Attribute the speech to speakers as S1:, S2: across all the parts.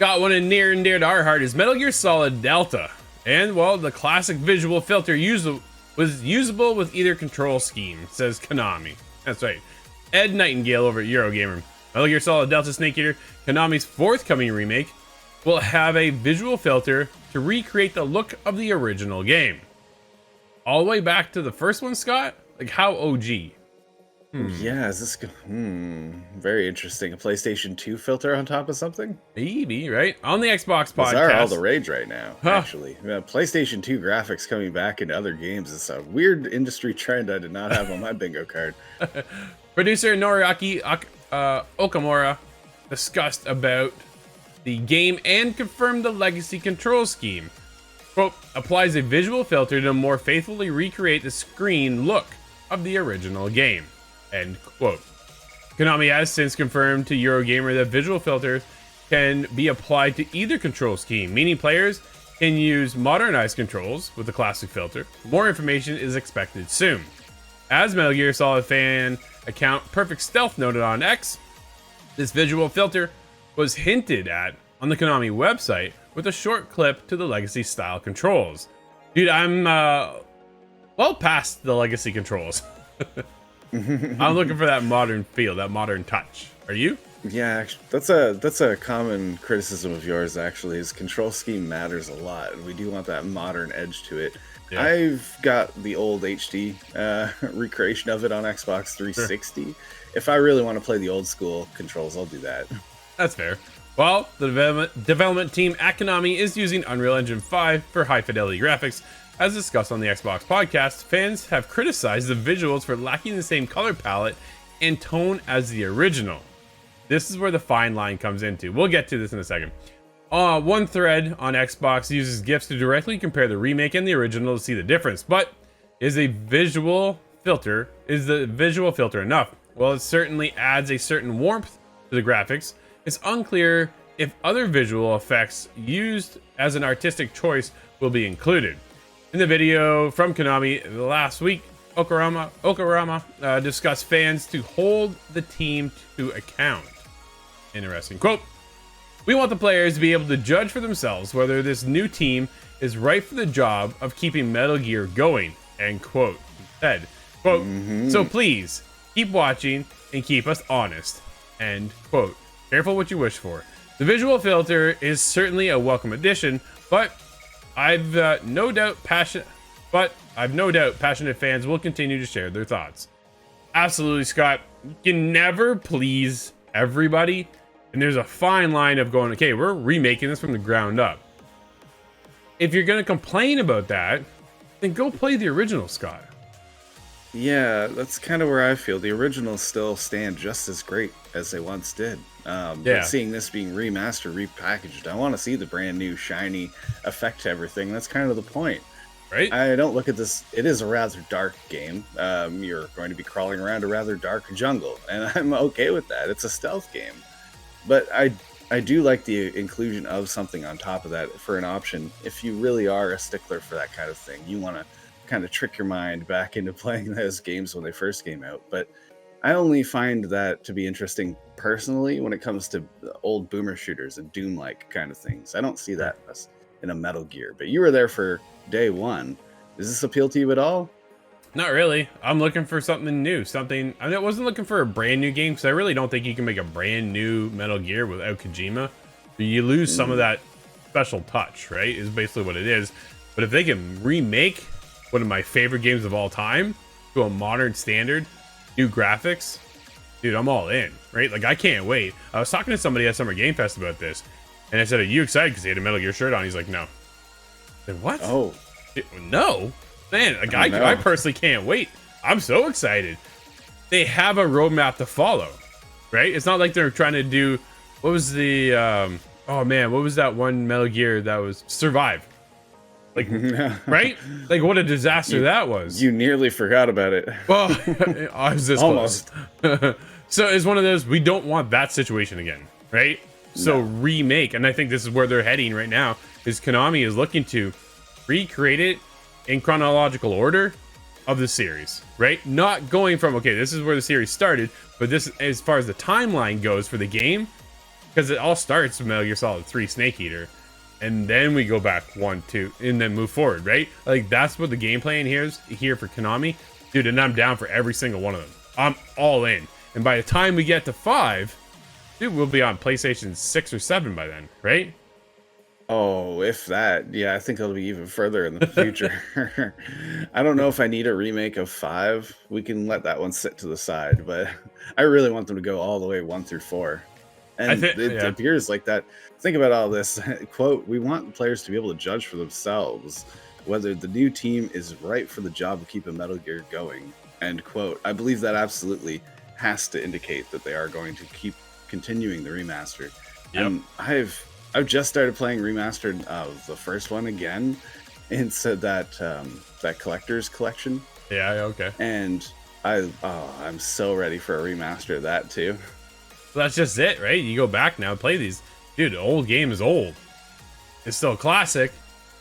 S1: Got one in near and dear to our heart is Metal Gear Solid Delta. And, well, the classic visual filter was usable with either control scheme, says Konami. That's right. Ed Nightingale over at Eurogamer. Metal Gear Solid Delta Snake Eater, Konami's forthcoming remake, will have a visual filter to recreate the look of the original game. All the way back to the first one, Scott? Like, how OG?
S2: Yeah, is this very interesting. A PlayStation 2 filter on top of something?
S1: Maybe, right? On the Xbox podcast.
S2: Those are all the rage right now, actually. PlayStation 2 graphics coming back into other games is a weird industry trend I did not have on my bingo card.
S1: Producer Noriaka Okamura discussed about the game and confirmed the legacy control scheme. Quote, applies a visual filter to more faithfully recreate the screen look of the original game. End quote. Konami has since confirmed to Eurogamer that visual filters can be applied to either control scheme, meaning players can use modernized controls with the classic filter. More information is expected soon. As Metal Gear Solid fan account Perfect Stealth noted on X, this visual filter was hinted at on the Konami website with a short clip to the legacy style controls. Dude, I'm well past the legacy controls. I'm looking for that modern feel, that modern touch. Are you?
S2: Yeah, actually, that's a common criticism of yours. Actually, is control scheme matters a lot, and we do want that modern edge to it. Yeah. I've got the old HD recreation of it on Xbox 360. Sure. If I really want to play the old school controls, I'll do that.
S1: That's fair. Well, the development team at Konami is using Unreal Engine 5 for high fidelity graphics. As discussed on the Xbox podcast, fans have criticized the visuals for lacking the same color palette and tone as the original. This is where the fine line comes into. We'll get to this in a second. One thread on Xbox uses GIFs to directly compare the remake and the original to see the difference. But is the visual filter enough? Well, it certainly adds a certain warmth to the graphics. It's unclear if other visual effects used as an artistic choice will be included. In the video from Konami last week, Okamura discussed fans to hold the team to account. Interesting. Quote, we want the players to be able to judge for themselves whether this new team is right for the job of keeping Metal Gear going. End quote. He said, quote, so please keep watching and keep us honest. End quote. Careful what you wish for. The visual filter is certainly a welcome addition, but I've no doubt passionate fans will continue to share their thoughts. Absolutely, Scott. You can never please everybody, and there's a fine line of going, okay, we're remaking this from the ground up. If you're going to complain about that, then go play the original, Scott.
S2: Yeah, that's kind of where I feel. The originals still stand just as great as they once did. But seeing this being remastered, repackaged, I want to see the brand new shiny effect to everything. That's kind of the point.
S1: Right?
S2: I don't look at this. It is a rather dark game. You're going to be crawling around a rather dark jungle, and I'm okay with that. It's a stealth game. But I do like the inclusion of something on top of that for an option. If you really are a stickler for that kind of thing, you want to kind of trick your mind back into playing those games when they first came out. But I only find that to be interesting personally when it comes to old boomer shooters and Doom-like kind of things. I don't see that in a Metal Gear. But you were there for day one. Does this appeal to you at all?
S1: Not really. I'm looking for something new. I wasn't looking for a brand new game because I really don't think you can make a brand new Metal Gear without Kojima. You lose some of that special touch, right? Is basically what it is. But if they can remake one of my favorite games of all time to a modern standard, new graphics, dude, I'm all in, right? Like, I can't wait. I was talking to somebody at Summer Game Fest about this, and I said, are you excited? Because he had a Metal Gear shirt on. He's like, no. I said, what?
S2: Oh.
S1: No? Man, like, I personally can't wait. I'm so excited. They have a roadmap to follow, right? It's not like they're trying to do, what was the, what was that one Metal Gear that was Survive? Like, right? Like, what a disaster that was.
S2: You nearly forgot about it.
S1: Well, I was this almost close. So it's one of those, we don't want that situation again, right? So remake, and I think this is where they're heading right now, is Konami is looking to recreate it in chronological order of the series, right? Not going from, okay, this is where the series started, but this, as far as the timeline goes for the game, because it all starts with Metal Gear Solid 3 Snake Eater, and then we go back 1, 2, and then move forward, right? Like, that's what the game plan here is here for Konami, dude. And I'm down for every single one of them. I'm all in. And by the time we get to 5, dude, we'll be on PlayStation 6 or 7 by then, right?
S2: Oh, if that, yeah, I think it'll be even further in the future. I don't know if I need a remake of 5. We can let that one sit to the side, but I really want them to go all the way 1 through 4. And it appears like that. Think about all this. Quote, we want players to be able to judge for themselves whether the new team is right for the job of keeping Metal Gear going. End quote. I believe that absolutely has to indicate that they are going to keep continuing the remaster.
S1: Yep.
S2: And I've just started playing remastered of the first one again, and said that that collector's collection.
S1: Yeah, okay.
S2: And I'm so ready for a remaster of that too.
S1: So that's just it, right? You go back now and play these. Dude, the old game is old. It's still a classic.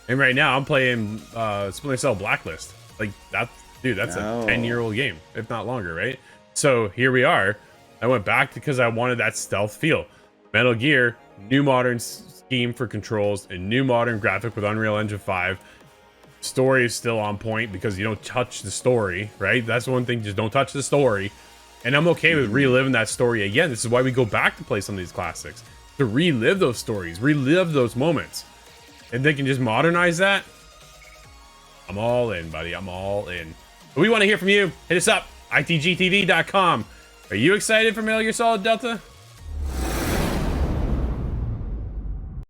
S1: And right now I'm playing Splinter Cell Blacklist. Like, that's a 10-year-old game, if not longer, right? So here we are. I went back because I wanted that stealth feel. Metal Gear, new modern scheme for controls, and new modern graphic with Unreal Engine 5. Story is still on point because you don't touch the story, right? That's one thing, just don't touch the story. And I'm okay with reliving that story again. This is why we go back to play some of these classics, to relive those stories, relive those moments. And they can just modernize that. I'm all in, buddy. I'm all in. But we want to hear from you. Hit us up, itgtv.com. Are you excited for Metal Gear Solid Delta?